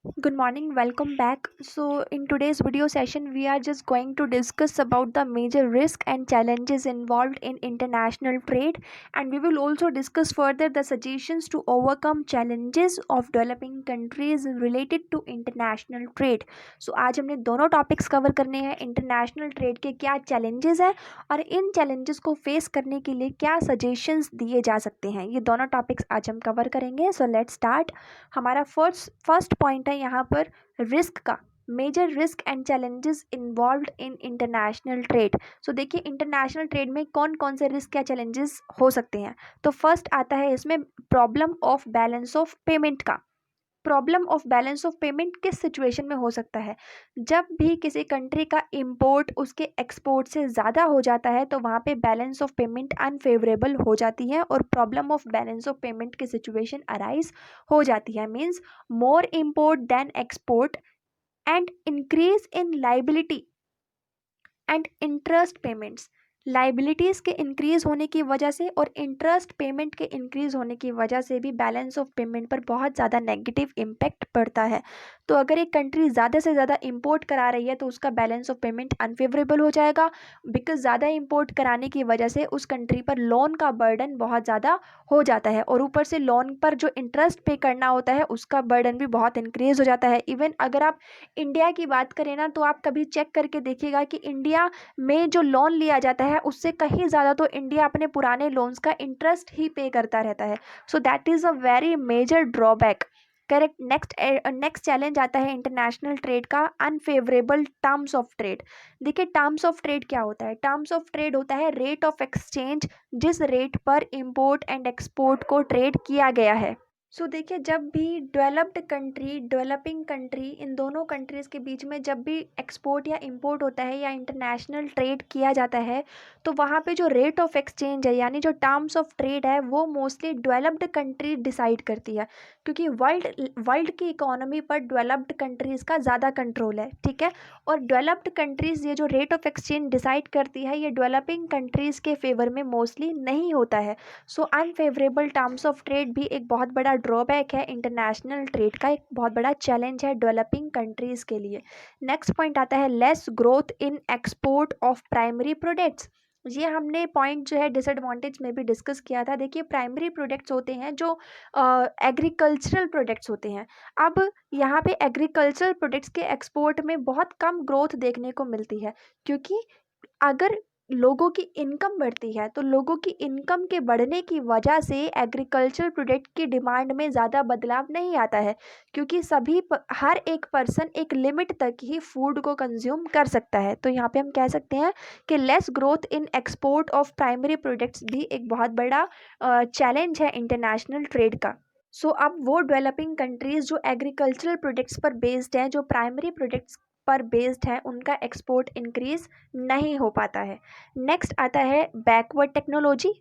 Good morning, welcome back. So, in today's video session, we are just going to discuss about the major risk and challenges involved in international trade, and we will also discuss further the suggestions to overcome challenges of developing countries related to international trade. So, आज हमने दोनों topics cover करने हैं, international trade के क्या challenges हैं और इन challenges को फेस करने के लिए क्या सजेशंस दिए जा सकते हैं, ये दोनों टॉपिक्स आज हम कवर करेंगे. So let's start. हमारा फर्स्ट पॉइंट है यहाँ पर रिस्क का. Major risk and challenges involved in international trade. So देखिए इंटरनेशनल ट्रेड में कौन कौन से रिस्क या चैलेंजेस हो सकते हैं. तो फर्स्ट आता है इसमें problem of balance of payment का. Problem of balance of payment किस सिचुएशन में हो सकता है? जब भी किसी कंट्री का इंपोर्ट उसके एक्सपोर्ट से ज़्यादा हो जाता है तो वहाँ पे बैलेंस ऑफ पेमेंट अनफेवरेबल हो जाती है और problem of balance of payment की सिचुएशन अराइज हो जाती है. Means more import than export and increase in liability and interest payments. Liabilities के इंक्रीज होने की वजह से और इंटरेस्ट पेमेंट के इंक्रीज होने की वजह से भी बैलेंस ऑफ पेमेंट पर बहुत ज़्यादा नेगेटिव इम्पैक्ट पड़ता है. तो अगर एक कंट्री ज़्यादा से ज़्यादा इंपोर्ट करा रही है तो उसका बैलेंस ऑफ पेमेंट अनफेवरेबल हो जाएगा, बिकॉज ज़्यादा इंपोर्ट कराने की वजह से उस कंट्री पर लोन का बर्डन बहुत ज़्यादा हो जाता है और ऊपर से लोन पर जो इंटरेस्ट पे करना होता है उसका बर्डन भी बहुत इंक्रीज हो जाता है. इवन अगर आप इंडिया की बात करें ना तो आप कभी चेक करके देखिएगा कि इंडिया में जो लोन लिया जाता है उससे कहीं ज़्यादा तो इंडिया अपने पुराने लोन्स का इंटरेस्ट ही पे करता रहता है. So that is a very major drawback. Correct. Next challenge आता है इंटरनेशनल ट्रेड का अनफेवरेबल टर्म्स ऑफ ट्रेड. देखिए टर्म्स ऑफ ट्रेड क्या होता है? टर्म्स ऑफ ट्रेड होता है रेट ऑफ एक्सचेंज, जिस रेट पर इंपोर्ट एंड एक्सपोर्ट को ट्रेड किया गया है. सो देखिए जब भी डेवलप्ड कंट्री डेवलपिंग कंट्री इन दोनों कंट्रीज़ के बीच में जब भी एक्सपोर्ट या इंपोर्ट होता है या इंटरनेशनल ट्रेड किया जाता है तो वहाँ पे जो रेट ऑफ एक्सचेंज है यानी जो टर्म्स ऑफ ट्रेड है वो मोस्टली डेवलप्ड कंट्री डिसाइड करती है, क्योंकि वर्ल्ड की इकोनॉमी पर डेवलप्ड कंट्रीज़ का ज़्यादा कंट्रोल है. ठीक है. और डेवलप्ड कंट्रीज़ ये जो रेट ऑफ एक्सचेंज डिसाइड करती है ये डेवलपिंग कंट्रीज़ के फेवर में मोस्टली नहीं होता है. सो अनफेवरेबल टर्म्स ऑफ ट्रेड भी एक बहुत बड़ा ड्रॉबैक है, इंटरनेशनल ट्रेड का एक बहुत बड़ा चैलेंज है डेवलपिंग कंट्रीज़ के लिए. नेक्स्ट पॉइंट आता है less growth in export of primary products. ये हमने पॉइंट जो है डिसएडवांटेज में भी डिस्कस किया था. देखिए प्राइमरी प्रोडक्ट्स होते हैं जो एग्रीकल्चरल प्रोडक्ट्स होते हैं. अब यहाँ पे एग्रीकल्चरल प्रोडक्ट्स के एक्सपोर्ट में बहुत कम ग्रोथ देखने को मिलती है, क्योंकि अगर लोगों की इनकम बढ़ती है तो लोगों की इनकम के बढ़ने की वजह से एग्रीकल्चर प्रोडक्ट की डिमांड में ज़्यादा बदलाव नहीं आता है, क्योंकि हर एक पर्सन एक लिमिट तक ही फूड को कंज्यूम कर सकता है. तो यहाँ पे हम कह सकते हैं कि less growth in export of primary products भी एक बहुत बड़ा चैलेंज है इंटरनेशनल ट्रेड का. सो अब वो डेवलपिंग कंट्रीज़ जो एग्रीकल्चरल प्रोडक्ट्स पर बेस्ड हैं, जो प्राइमरी प्रोडक्ट्स पर बेस्ड है, उनका एक्सपोर्ट इंक्रीज नहीं हो पाता है. नेक्स्ट आता है बैकवर्ड टेक्नोलॉजी.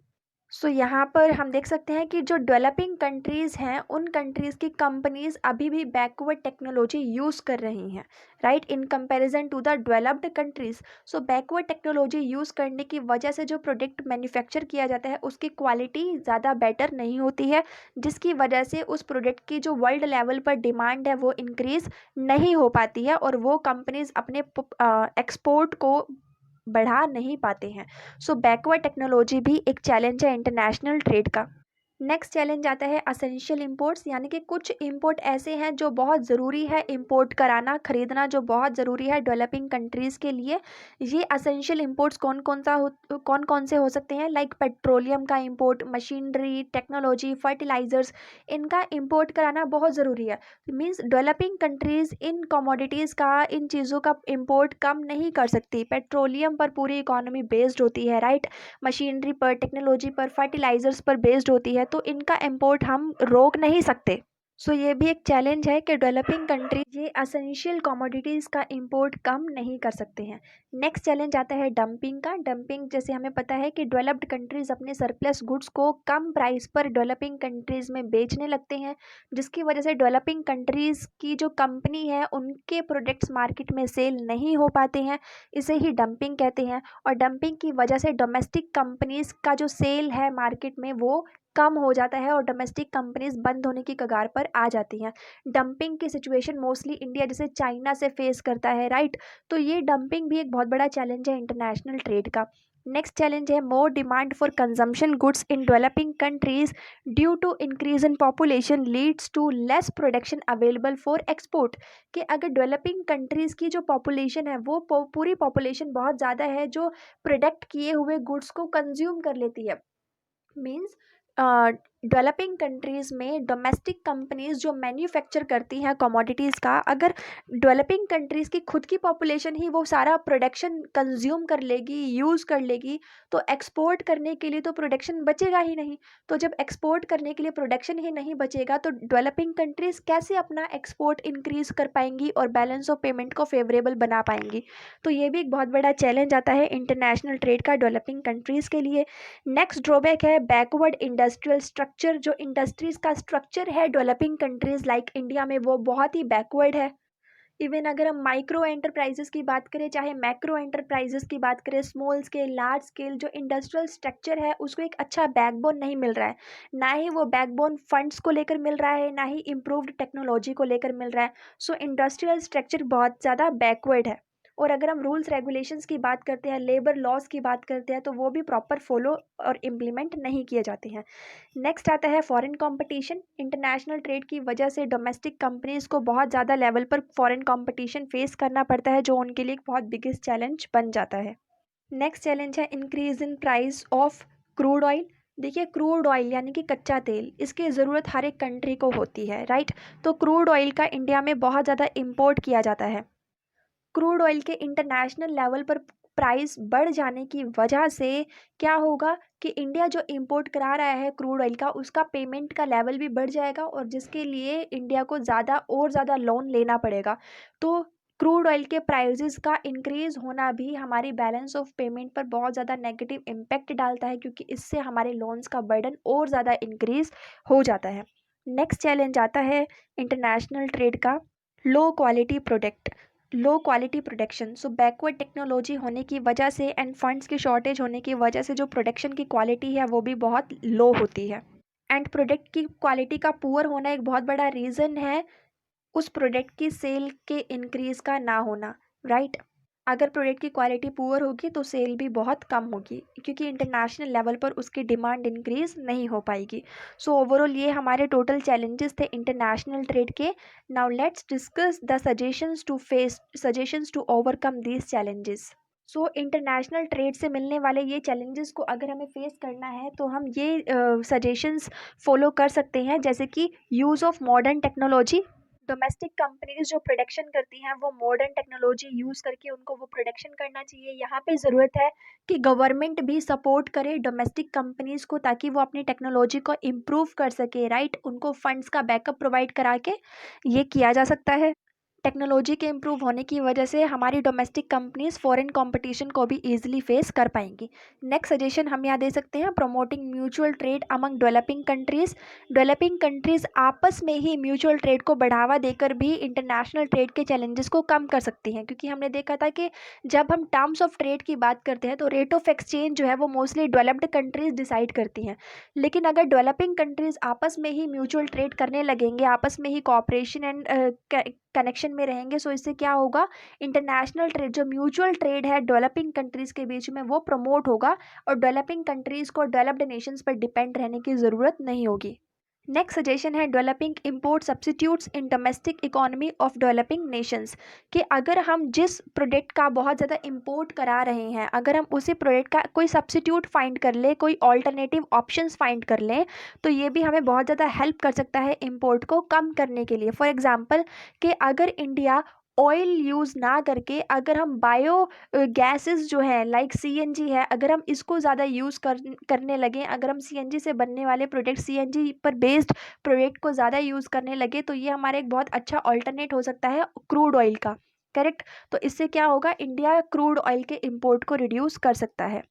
सो यहाँ पर हम देख सकते हैं कि जो डेवलपिंग कंट्रीज़ हैं उन कंट्रीज़ की कंपनीज़ अभी भी बैकवर्ड टेक्नोलॉजी यूज़ कर रही हैं, right, in comparison to the developed countries. So backward technology use करने की वजह से जो प्रोडक्ट मैन्युफैक्चर किया जाता है उसकी क्वालिटी ज़्यादा बेटर नहीं होती है, जिसकी वजह से उस प्रोडक्ट की जो वर्ल्ड लेवल पर डिमांड है वो इंक्रीज़ नहीं हो पाती है और वो कंपनीज़ अपने एक्सपोर्ट को बढ़ा नहीं पाते हैं. सो बैकवर्ड टेक्नोलॉजी भी एक चैलेंज है इंटरनेशनल ट्रेड का. नेक्स्ट चैलेंज आता है असेंशियल इंपोर्ट्स, यानी कि कुछ इंपोर्ट ऐसे हैं जो बहुत ज़रूरी है इंपोर्ट कराना खरीदना, जो बहुत ज़रूरी है डेवलपिंग कंट्रीज़ के लिए. ये असेंशियल इंपोर्ट्स कौन कौन से हो सकते हैं? लाइक पेट्रोलियम का इंपोर्ट, मशीनरी, टेक्नोलॉजी, फर्टिलाइज़र्स, इनका इंपोर्ट कराना बहुत ज़रूरी है. Means developing countries in commodities का, इन चीज़ों का इंपोर्ट कम नहीं कर सकती. पेट्रोलियम पर पूरी इकोनॉमी बेस्ड होती है, राइट, मशीनरी पर, टेक्नोलॉजी पर, फर्टिलाइज़र्स पर बेस्ड होती है, तो इनका इंपोर्ट हम रोक नहीं सकते. सो ये भी एक चैलेंज है कि डेवलपिंग कंट्री ये असेंशियल कमोडिटीज़ का इंपोर्ट कम नहीं कर सकते हैं. नेक्स्ट चैलेंज आता है डंपिंग का. डंपिंग जैसे हमें पता है कि डेवलप्ड कंट्रीज़ अपने सरप्लस गुड्स को कम प्राइस पर डेवलपिंग कंट्रीज़ में बेचने लगते हैं, जिसकी वजह से डेवलपिंग कंट्रीज़ की जो कंपनी है उनके प्रोडक्ट्स मार्केट में सेल नहीं हो पाते हैं. इसे ही डंपिंग कहते हैं. और डंपिंग की वजह से डोमेस्टिक कंपनीज़ का जो सेल है मार्केट में वो कम हो जाता है और डोमेस्टिक कंपनीज बंद होने की कगार पर आ जाती हैं। डंपिंग की सिचुएशन मोस्टली इंडिया जैसे चाइना से फेस करता है, राइट। तो ये डंपिंग भी एक बहुत बड़ा चैलेंज है इंटरनेशनल ट्रेड का। नेक्स्ट चैलेंज है more demand for consumption goods in developing countries due to increase in population leads to less production available for export. कि अगर डेवलपिंग कंट्रीज़ की जो पॉपुलेशन है वो पूरी पॉपुलेशन बहुत ज़्यादा है जो प्रोडक्ट किए हुए गुड्स को कंज्यूम कर लेती है, मीन्स डेवलपिंग कंट्रीज़ में डोमेस्टिक कंपनीज जो मैन्युफैक्चर करती हैं कमोडिटीज़ का, अगर डेवलपिंग कंट्रीज़ की खुद की पॉपुलेशन ही वो सारा प्रोडक्शन कंज्यूम कर लेगी, यूज़ कर लेगी, तो एक्सपोर्ट करने के लिए तो प्रोडक्शन बचेगा ही नहीं। तो जब एक्सपोर्ट करने के लिए प्रोडक्शन ही नहीं बचेगा तो डेवलपिंग कंट्रीज़ कैसे अपना एक्सपोर्ट इंक्रीज़ कर पाएंगी और बैलेंस ऑफ पेमेंट को फेवरेबल बना पाएंगी। तो ये भी एक बहुत बड़ा चैलेंज आता है इंटरनेशनल ट्रेड का डेवलपिंग कंट्रीज़ के लिए। नेक्स्ट ड्रॉबैक है बैकवर्ड इंडस्ट्रियल स्ट्रक्चर। जो इंडस्ट्रीज का स्ट्रक्चर है डेवलपिंग कंट्रीज लाइक इंडिया में वो बहुत ही बैकवर्ड है। इवन अगर हम माइक्रो एंटरप्राइजेस की बात करें चाहे मैक्रो एंटरप्राइजेस की बात करें, स्मॉल स्केल लार्ज स्केल जो इंडस्ट्रियल स्ट्रक्चर है उसको एक अच्छा बैकबोन नहीं मिल रहा है। ना ही वो बैकबोन फंड्स को लेकर मिल रहा है, ना ही इम्प्रूव्ड टेक्नोलॉजी को लेकर मिल रहा है। सो इंडस्ट्रियल स्ट्रक्चर बहुत ज़्यादा बैकवर्ड है। और अगर हम रूल्स रेगुलेशंस की बात करते हैं, लेबर लॉज की बात करते हैं, तो वो भी प्रॉपर फॉलो और इम्प्लीमेंट नहीं किए जाते हैं। नेक्स्ट आता है फॉरेन कंपटीशन। इंटरनेशनल ट्रेड की वजह से डोमेस्टिक कंपनीज को बहुत ज़्यादा लेवल पर फॉरेन कंपटीशन फेस करना पड़ता है जो उनके लिए एक बहुत बिगेस्ट चैलेंज बन जाता है। नेक्स्ट चैलेंज है increase in price of crude oil. देखिए क्रूड ऑयल यानी कि कच्चा तेल, इसकी ज़रूरत हर एक कंट्री को होती है, राइट। तो क्रूड ऑयल का इंडिया में बहुत ज़्यादा इम्पोर्ट किया जाता है। क्रूड ऑयल के इंटरनेशनल लेवल पर प्राइस बढ़ जाने की वजह से क्या होगा कि इंडिया जो इंपोर्ट करा रहा है क्रूड ऑयल का उसका पेमेंट का लेवल भी बढ़ जाएगा और जिसके लिए इंडिया को ज़्यादा और ज़्यादा लोन लेना पड़ेगा। तो क्रूड ऑयल के प्राइसेस का इंक्रीज़ होना भी हमारी बैलेंस ऑफ पेमेंट पर बहुत ज़्यादा नेगेटिव इम्पैक्ट डालता है क्योंकि इससे हमारे लोन्स का बर्डन और ज़्यादा इंक्रीज़ हो जाता है। नेक्स्ट चैलेंज आता है इंटरनेशनल ट्रेड का low quality product, low quality production. So backward technology होने की वजह से एंड फंड्स की शॉर्टेज होने की वजह से जो प्रोडक्शन की क्वालिटी है वो भी बहुत लो होती है। एंड प्रोडक्ट की क्वालिटी का पुअर होना एक बहुत बड़ा रीज़न है उस प्रोडक्ट की सेल के इंक्रीज़ का ना होना, राइट। अगर प्रोडक्ट की क्वालिटी पुअर होगी तो सेल भी बहुत कम होगी क्योंकि इंटरनेशनल लेवल पर उसकी डिमांड इंक्रीज़ नहीं हो पाएगी। सो ओवरऑल ये हमारे टोटल चैलेंजेस थे इंटरनेशनल ट्रेड के। Now let's discuss the suggestions to overcome these challenges. So international trade से मिलने वाले ये चैलेंजेस को अगर हमें फेस करना है तो हम ये सजेशंस फॉलो कर सकते हैं, जैसे कि use of modern technology. Domestic companies जो प्रोडक्शन करती हैं वो मॉडर्न टेक्नोलॉजी यूज़ करके उनको वो प्रोडक्शन करना चाहिए। यहाँ पे ज़रूरत है कि गवर्नमेंट भी सपोर्ट करे डोमेस्टिक कंपनीज को ताकि वो अपनी टेक्नोलॉजी को इम्प्रूव कर सके, राइट। उनको फंड्स का बैकअप प्रोवाइड करा के ये किया जा सकता है। टेक्नोलॉजी के इम्प्रूव होने की वजह से हमारी डोमेस्टिक कंपनीज फॉरेन कंपटीशन को भी ईजिली फेस कर पाएंगी। नेक्स्ट सजेशन हम यहाँ दे सकते हैं promoting mutual trade among developing countries. Developing countries आपस में ही म्यूचुअल ट्रेड को बढ़ावा देकर भी इंटरनेशनल ट्रेड के चैलेंजेस को कम कर सकती हैं, क्योंकि हमने देखा था कि जब हम टर्म्स ऑफ ट्रेड की बात करते हैं तो रेट ऑफ एक्सचेंज जो है वो मोस्टली डेवलप्ड कंट्रीज़ डिसाइड करती हैं। लेकिन अगर डेवलपिंग कंट्रीज़ आपस में ही म्यूचुअल ट्रेड करने लगेंगे, आपस में ही कॉपरेशन एंड कनेक्शन में रहेंगे, सो इससे क्या होगा, इंटरनेशनल ट्रेड जो म्यूचुअल ट्रेड है डेवलपिंग कंट्रीज़ के बीच में वो प्रमोट होगा और डेवलपिंग कंट्रीज़ को डेवलप्ड नेशंस पर डिपेंड रहने की ज़रूरत नहीं होगी। नेक्स्ट सजेशन है developing import substitutes in domestic economy of developing Nations. कि अगर हम जिस प्रोडक्ट का बहुत ज़्यादा इंपोर्ट करा रहे हैं अगर हम उसी प्रोडक्ट का कोई सब्सिट्यूट फाइंड कर ले, कोई ऑल्टरनेटिव ऑप्शंस फाइंड कर लें, तो ये भी हमें बहुत ज़्यादा हेल्प कर सकता है इंपोर्ट को कम करने के लिए। फॉर एग्जांपल कि अगर इंडिया ऑयल यूज़ ना करके अगर हम बायो गैसेस जो है लाइक सीएनजी है, अगर हम इसको ज़्यादा यूज़ करने लगें, अगर हम सीएनजी से बनने वाले प्रोडक्ट सीएनजी पर बेस्ड प्रोडक्ट को ज़्यादा यूज़ करने लगे तो ये हमारा एक बहुत अच्छा ऑल्टरनेट हो सकता है क्रूड ऑयल का, करेक्ट। तो इससे क्या होगा, इंडिया क्रूड ऑयल के इम्पोर्ट को रिड्यूस कर सकता है।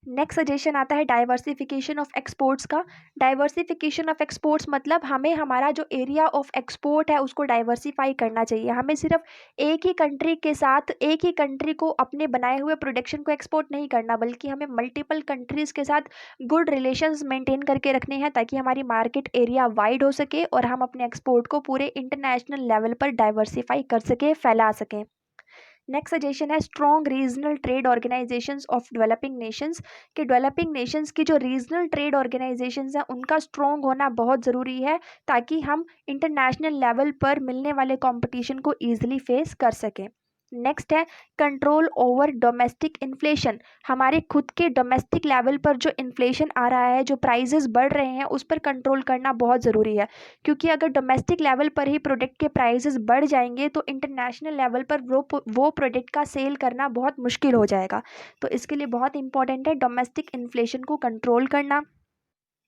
नेक्स्ट सजेशन आता है डाइवर्सिफिकेशन ऑफ एक्सपोर्ट्स का। डाइवर्सिफिकेशन ऑफ एक्सपोर्ट्स मतलब हमें हमारा जो एरिया ऑफ एक्सपोर्ट है उसको डाइवर्सिफाई करना चाहिए। हमें सिर्फ एक ही कंट्री के साथ एक ही कंट्री को अपने बनाए हुए प्रोडक्शन को एक्सपोर्ट नहीं करना, बल्कि हमें मल्टीपल कंट्रीज़ के साथ गुड रिलेशंस मेंटेन करके रखने हैं ताकि हमारी मार्केट एरिया वाइड हो सके और हम अपने एक्सपोर्ट को पूरे इंटरनेशनल लेवल पर डाइवर्सिफाई कर सकें, फैला सकें। नेक्स्ट सजेशन है strong regional trade organisations of developing Nations. कि डेवलपिंग नेशंस की जो रीजनल ट्रेड ऑर्गेनाइजेशंस हैं उनका स्ट्रॉन्ग होना बहुत ज़रूरी है ताकि हम इंटरनेशनल लेवल पर मिलने वाले कंपटीशन को ईजिली फेस कर सकें। नेक्स्ट है कंट्रोल ओवर डोमेस्टिक इन्फ्लेशन। हमारे खुद के डोमेस्टिक लेवल पर जो इन्फ्लेशन आ रहा है, जो प्राइजेस बढ़ रहे हैं, उस पर कंट्रोल करना बहुत ज़रूरी है, क्योंकि अगर डोमेस्टिक लेवल पर ही प्रोडक्ट के प्राइसेस बढ़ जाएंगे तो इंटरनेशनल लेवल पर वो प्रोडक्ट का सेल करना बहुत मुश्किल हो जाएगा। तो इसके लिए बहुत इंपॉर्टेंट है डोमेस्टिक इन्फ्लेशन को कंट्रोल करना।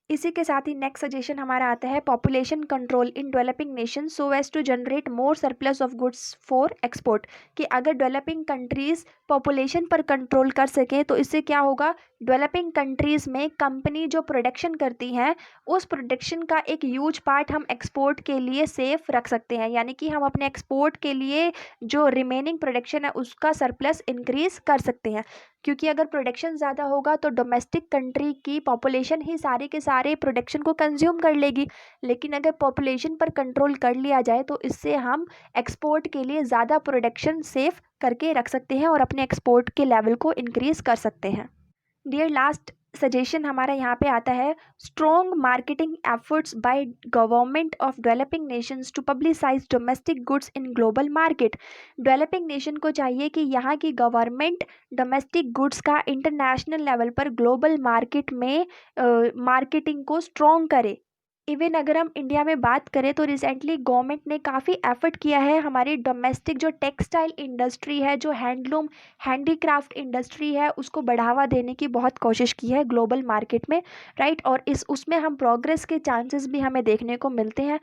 इसी के साथ ही नेक्स्ट सजेशन हमारा आता है population control in developing nation so as to generate more surplus of goods for export. कि अगर डेवलपिंग कंट्रीज़ पॉपुलेशन पर कंट्रोल कर सकें तो इससे क्या होगा, डेवलपिंग कंट्रीज़ में कंपनी जो प्रोडक्शन करती हैं उस प्रोडक्शन का एक ह्यूज पार्ट हम एक्सपोर्ट के लिए सेफ रख सकते हैं, यानी कि हम अपने एक्सपोर्ट के लिए जो रिमेनिंग प्रोडक्शन है उसका सरप्लस इंक्रीज़ कर सकते हैं। क्योंकि अगर प्रोडक्शन ज़्यादा होगा तो डोमेस्टिक कंट्री की पॉपुलेशन ही सारे के सारे प्रोडक्शन को कंज्यूम कर लेगी, लेकिन अगर पॉपुलेशन पर कंट्रोल कर लिया जाए तो इससे हम एक्सपोर्ट के लिए ज़्यादा प्रोडक्शन सेफ करके रख सकते हैं और अपने एक्सपोर्ट के लेवल को इंक्रीज़ कर सकते हैं। डियर लास्ट सजेशन हमारा यहाँ पे आता है strong marketing efforts by government of developing nations to publicise domestic goods in global market. Developing nation को चाहिए कि यहाँ की गवर्नमेंट डोमेस्टिक गुड्स का इंटरनेशनल लेवल पर ग्लोबल मार्केट में मार्केटिंग को स्ट्रॉन्ग करे। इवन अगर हम इंडिया में बात करें तो रिसेंटली गवर्नमेंट ने काफ़ी एफर्ट किया है हमारी डोमेस्टिक जो टेक्सटाइल इंडस्ट्री है, जो हैंडलूम हैंडीक्राफ्ट इंडस्ट्री है, उसको बढ़ावा देने की बहुत कोशिश की है ग्लोबल मार्केट में, राइट। और इस उसमें हम प्रोग्रेस के चांसेस भी हमें देखने को मिलते हैं।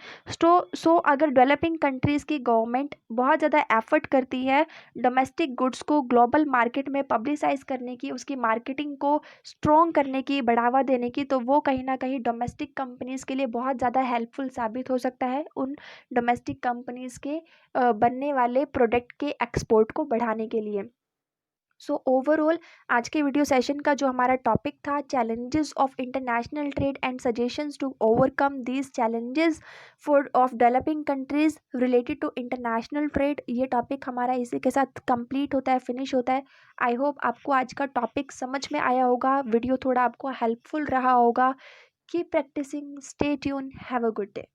सो अगर डेवलपिंग कंट्रीज़ की गवर्नमेंट बहुत ज़्यादा एफर्ट करती है डोमेस्टिक गुड्स को ग्लोबल मार्केट में पब्लिसाइज करने की, उसकी मार्केटिंग को स्ट्रॉन्ग करने की, बढ़ावा देने की, तो वो कहीं ना कहीं डोमेस्टिक कंपनीज़ के लिए बहुत ज़्यादा हेल्पफुल साबित हो सकता है उन डोमेस्टिक कंपनीज़ के बनने वाले प्रोडक्ट के एक्सपोर्ट को बढ़ाने के लिए। सो ओवरऑल आज के वीडियो सेशन का जो हमारा टॉपिक था challenges of international trade and suggestions to overcome these challenges for of developing countries related to international trade, ये टॉपिक हमारा इसी के साथ कंप्लीट होता है, फिनिश होता है। आई होप आपको आज का टॉपिक समझ में आया होगा, वीडियो थोड़ा आपको हेल्पफुल रहा होगा। Keep practising, stay tune, have a good day.